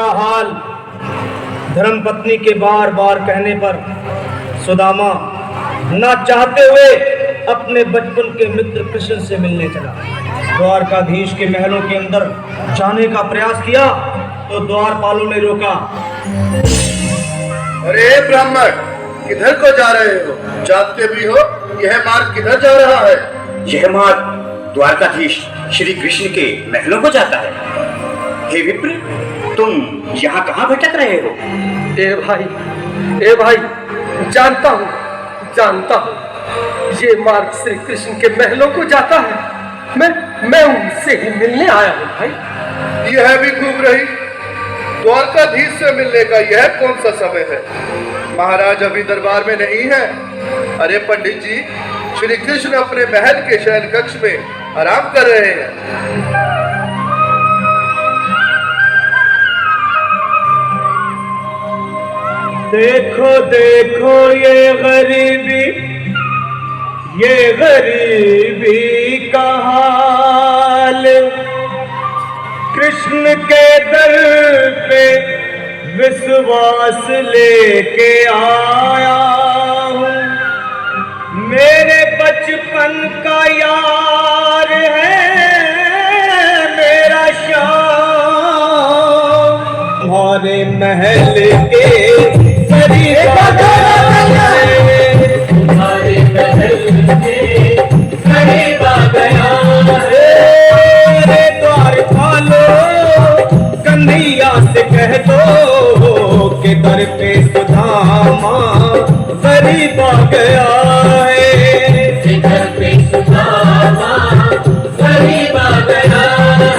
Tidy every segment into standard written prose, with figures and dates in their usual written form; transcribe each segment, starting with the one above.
बुरा हाल। धर्मपत्नी के बार बार कहने पर सुदामा ना चाहते हुए अपने बचपन के मित्र कृष्ण से मिलने चला। द्वारकाधीश के महलों के अंदर जाने का प्रयास किया तो द्वारपालों ने रोका। अरे ब्राह्मण, किधर को जा रहे हो? जानते भी हो यह मार्ग किधर जा रहा है? यह मार्ग द्वारकाधीश श्री कृष्ण के महलों को जाता है। हे विप्र, तुम यहाँ कहाँ भटक रहे हो? ए भाई, जानता हूँ ये मार्ग श्री कृष्ण के महलों को जाता है। मैं उनसे ही मिलने आया हूँ भाई। यह भी घूम रही। द्वारकाधीश से मिलने का यह कौन सा समय है? महाराज अभी दरबार में नहीं है। अरे पंडित जी, श्री कृष्ण अपने महल के शयन कक्ष में आराम कर रहे हैं। देखो देखो ये गरीबी का हाल। कृष्ण के दर पे विश्वास लेके आया हूँ। मेरे बचपन का यार है मेरा श्याम। हमारे महल के करीब आ गया कन्हैया से कह दो कि दर पे सुदामा गरीब आ गया है। दर पे सुदामा गरीब आ गया है।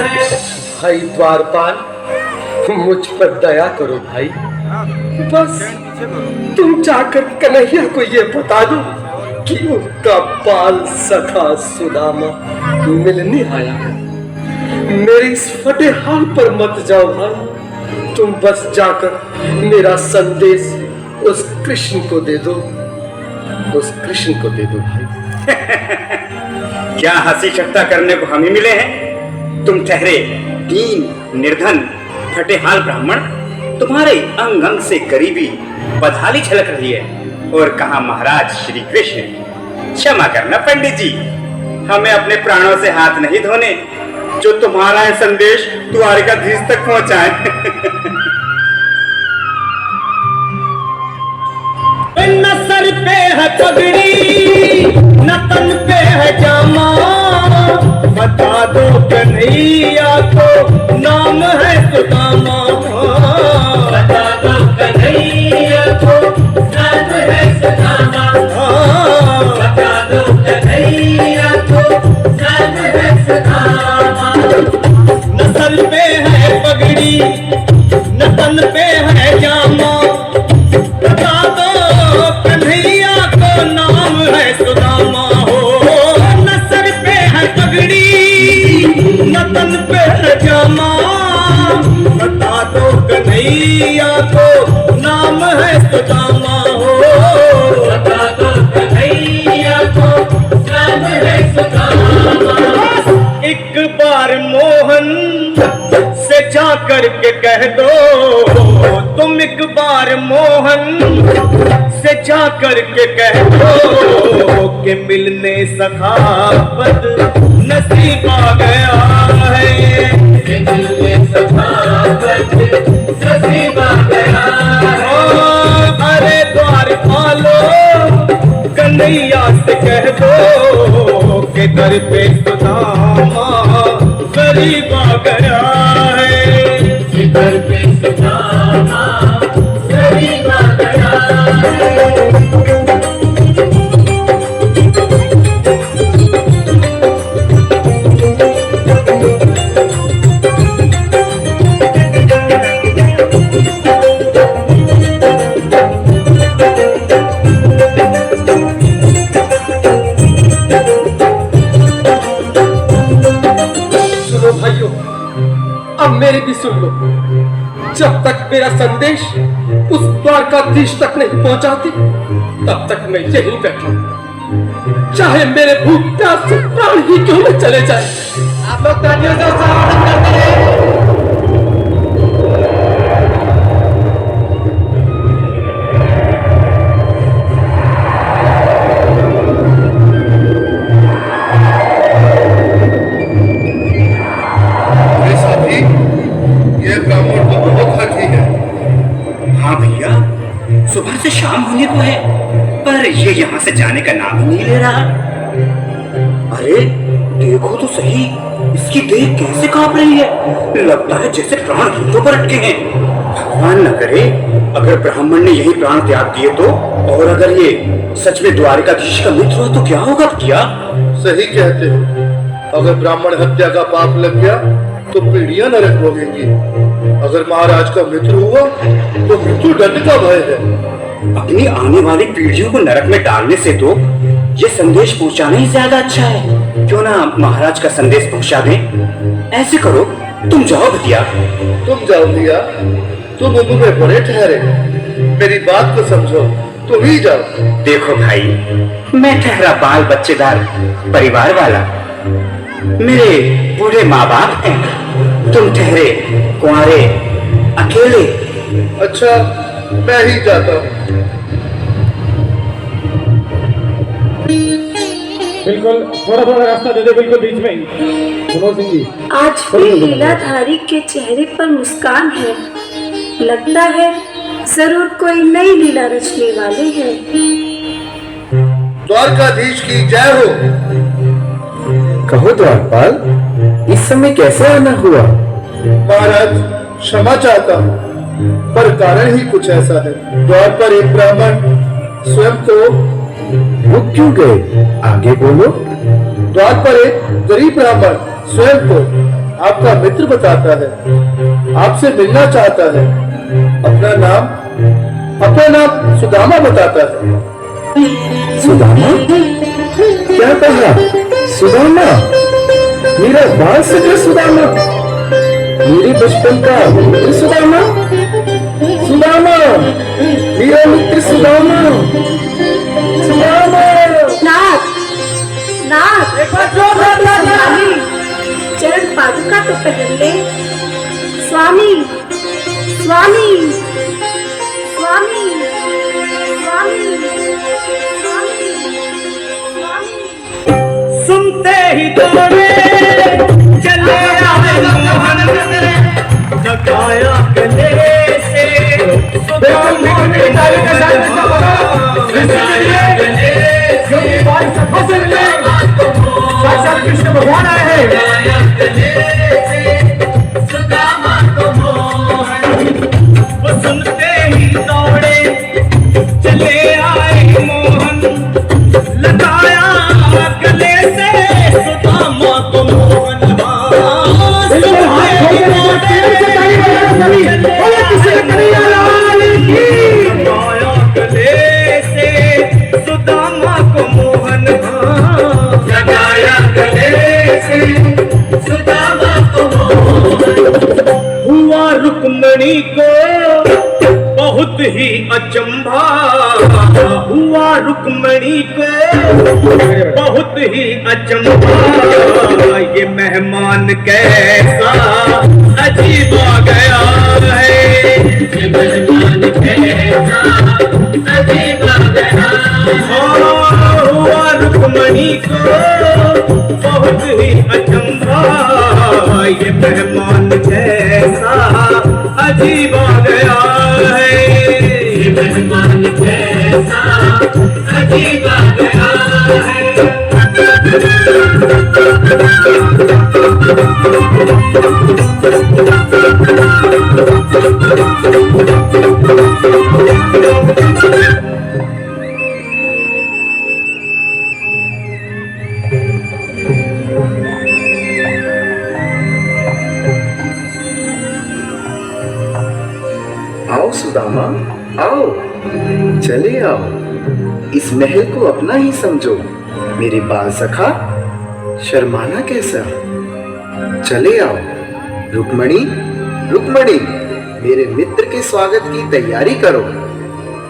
भाई द्वारपाल, मुझ पर दया करो भाई। बस तुम जाकर कन्हैया को ये बता दो कि उनका बाल सखा सुदामा मिलने आया है। मेरे इस फटे हाल पर मत जाओ भाई। तुम बस जाकर मेरा संदेश उस कृष्ण को दे दो। भाई। क्या हंसी ठट्टा करने को हम ही मिले हैं? तुम ठहरे दीन निर्धन फटे हाल ब्राह्मण, तुम्हारे अंग अंग से गरीबी बदहाली झलक रही है। और कहा महाराज श्री कृष्ण? क्षमा करना पंडित जी, हमें अपने प्राणों से हाथ नहीं धोने जो तुम्हारा संदेश द्वारकाधीश तक पहुंचाए। न सर पे है पगड़ी न तन पे है जामा। बता दो कन्हैया को नाम है सुदामा। बता दो कन्हैया को नाम है सुदामा। बता दो कन्हैया को नाम है सुदामा। न सर पे है पगड़ी न तन पे है जामा। बता दो कन्हैया को नाम है सुदामा। हो न सर पे है पगड़ी न तन पे है जामा। बता दो कन्हैया को नाम है सुदामा। हो बता दो कन्हैया को नाम है सुदामा। एक बार मोहन से जा करके कह दो, तुम एक बार मोहन से जा करके कह दो कि मिलने सखावत नसीब आ गया है। मिलने सखावत नसीब आ गया है। अरे द्वारपालो, कन्हैया से कह दो कि दर पे सुदामा गरीब आ गया है। दर पे सुदामा गरीब आ गया है। अब मेरी भी सुन लो। जब तक मेरा संदेश उस द्वारकाधीश तक नहीं पहुंचाती तब तक मैं यहीं बैठा हूं, चाहे मेरे भूख प्यास से प्राण ही क्यों न चले जाए। आप लोग तालियों से स्वागत करते हैं। सुबह से शाम होने को है, पर ये यहाँ से जाने का नाम ही नहीं ले रहा। अरे देखो तो सही, इसकी देह कैसे कांप रही है। लगता है जैसे प्राण घुटनों पर अटके हैं। भगवान न करे अगर ब्राह्मण ने यही प्राण त्याग दिए तो, और अगर ये सच में द्वारिकाधीश का मित्र हो तो क्या होगा भैया? सही कहते हो। अगर ब्राह्मण हत्या का पाप लग गया तो पीढ़ियां नरक भोगेंगी। अगर महाराज का मित्र हुआ तो मृत्यु दंड का भय है। अपनी आने वाली पीढ़ियों को नरक में डालने से तो ये संदेश पहुंचाना ही ज्यादा अच्छा है। क्यों ना महाराज का संदेश पहुंचा दें? ऐसे करो, तुम जाओ भैया। तुम जाओ भैया, तुम उम्र में बड़े ठहरे, मेरी बात को समझो, तुम ही जाओ। देखो भाई, मैं ठहरा बाल बच्चेदार परिवार वाला, मेरे बूढ़े माँ बाप हैं, तुम ठहरे कुंवारे अकेले। अच्छा, मैं ही जाता हूँ। बिल्कुल थोड़ा थोड़ा रास्ता दे दे, बिल्कुल बीच में ही। सुनो सिंह जी, आज भी लीलाधारी के चेहरे पर मुस्कान है। लगता है जरूर कोई नई लीला रचने वाले हैं। द्वारकाधीश की जय हो। कहो द्वारपाल, इस समय कैसे आना हुआ? महाराज क्षमा चाहता हूँ, पर कारण ही कुछ ऐसा है। द्वार पर एक ब्राह्मण स्वयं को रुक क्यों गए? आगे बोलो। द्वार पर एक गरीब ब्राह्मण स्वयं को आपका मित्र बताता है, आपसे मिलना चाहता है। अपना नाम सुदामा बताता है। सुदामा? क्या कहा? सुदामा? मेरा बाल सजा सुदामा? मेरे बचपन का मित्र सुदामा? सुदामा, मेरा मित्र सुदामा। सुदामा। नाथ, नाथ, स्वामी, चरण पादुका तो पहन ले। स्वामी, स्वामी, स्वामी, स्वामी, स्वामी, स्वामी। सुनते ही दौड़े चले आए मोहन, लगाया गले से सुदामा के कृष्ण भगवान आए हैं। वो सुनते ही दौड़े चले आए मोहन, लगाया गले से सुदामा को मोहन। लगाया गले से सुदामा को मोहन, लगाया गले से सुदामा को मोहन। हुआ रुक्मणी को बहुत ही अचंभा, हुआ रुक्मणी को बहुत ही अचंभा। ये मेहमान कैसा अजीब आ गया है, ये मेहमान कैसा अजीब आ गया है। हुआ रुक्मणी को बहुत ही अचंभा, ये मेहमान कैसा अजीब आ गया है, ये मेहमान कैसा अजीब आ गया है। आओ सुदामा, आओ, चले आओ। इस महल को अपना ही समझो। मेरे बाल सखा, शर्माना कैसा? चले आओ। रुक्मणी, रुक्मणी, मेरे मित्र के स्वागत की तैयारी करो।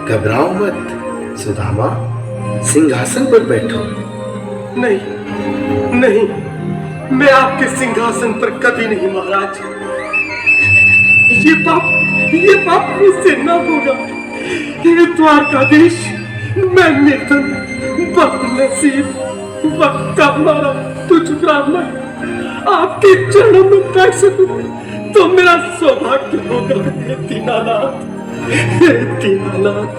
घबराओ मत। सुदामा, सिंहासन पर बैठो। नहीं, नहीं, मैं आपके सिंहासन पर कभी नहीं महाराज। ये पाप मुझसे न होगा। ये द्वारकाधीश, मैं निर्धन, बदनसीब, वक्त का मारा तुझ ब्राह्मण आपके चरणों में बैठ सकूं तो मेरा सौभाग्य होगा। दीनानाथ, हे दीनानाथ,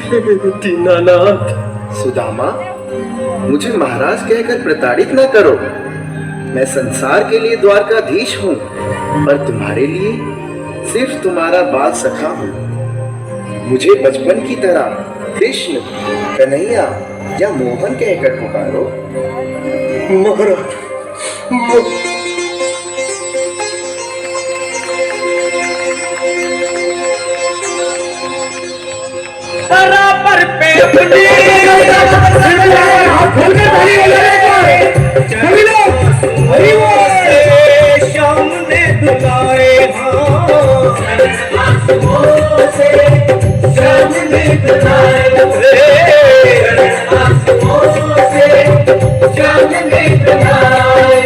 हे दीनानाथ। सुदामा, मुझे महाराज कहकर प्रताड़ित न करो। मैं संसार के लिए द्वारकाधीश हूँ और तुम्हारे लिए सिर्फ तुम्हारा बाल सखा हूँ। मुझे बचपन की तरह कृष्ण, कन्हैया या मोहन कहकर पुकारो। महाराज, बराबर पे अपने शाम ने दुलाए,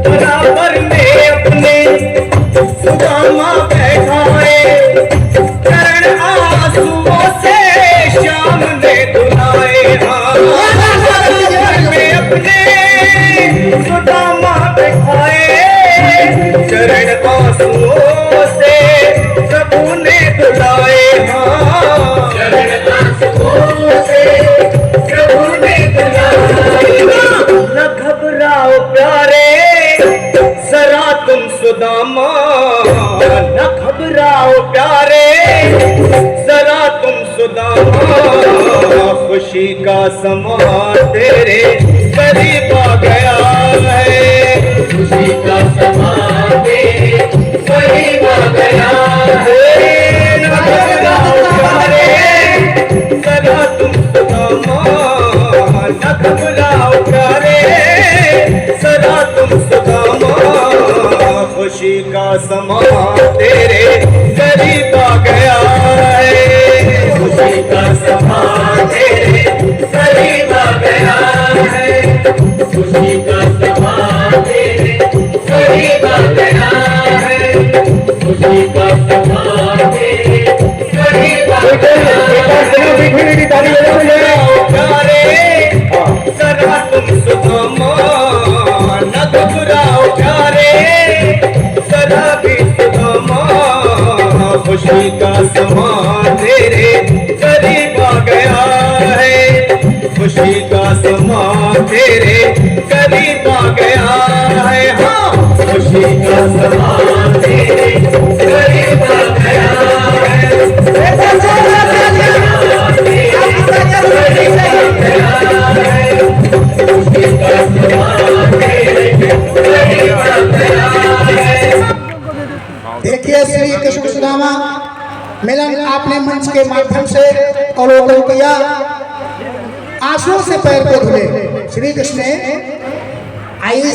बराबर में अपने सुदामा बैठाए, चरण आंसुओं से श्याम ने धुलाए। में अपने सुदामा बैठाए, चरण आंसुओं से प्रभु ने धुलाए। चरण आंसुओं से प्रभु ने धुलाए। न घबराओ प्यारे जरा तुम सुदामा, न घबराओ प्यारे जरा तुम सुदामा। खुशी का समा तेरे करीब आ गया है, खुशी का समा तेरे करीब आ गया है। न घबराओ प्यारे जरा तुम सुदामा, न घबराओ प्यारे जरा तुम सुदामा। खुशी का समा तेरे करीब आ गया है, खुशी का समा तेरे करीब आ गया है, खुशी का समा तेरे करीब आ गया है, खुशी का समा तेरे करीब आ गया है। जरा तुम सुदामा, न घबराओ प्यारे जरा भी सुदामा। खुशी का समा तेरे करीब आ गया है, खुशी का समा तेरे करीब आ गया है। हाँ, खुशी का समा तेरे करीब आ गया है, देखिए श्री कृष्ण सुदामा मिलन आपने मंच के माध्यम से अवलोकन किया। आंसुओं से पैर को धुले श्री कृष्ण ने आइए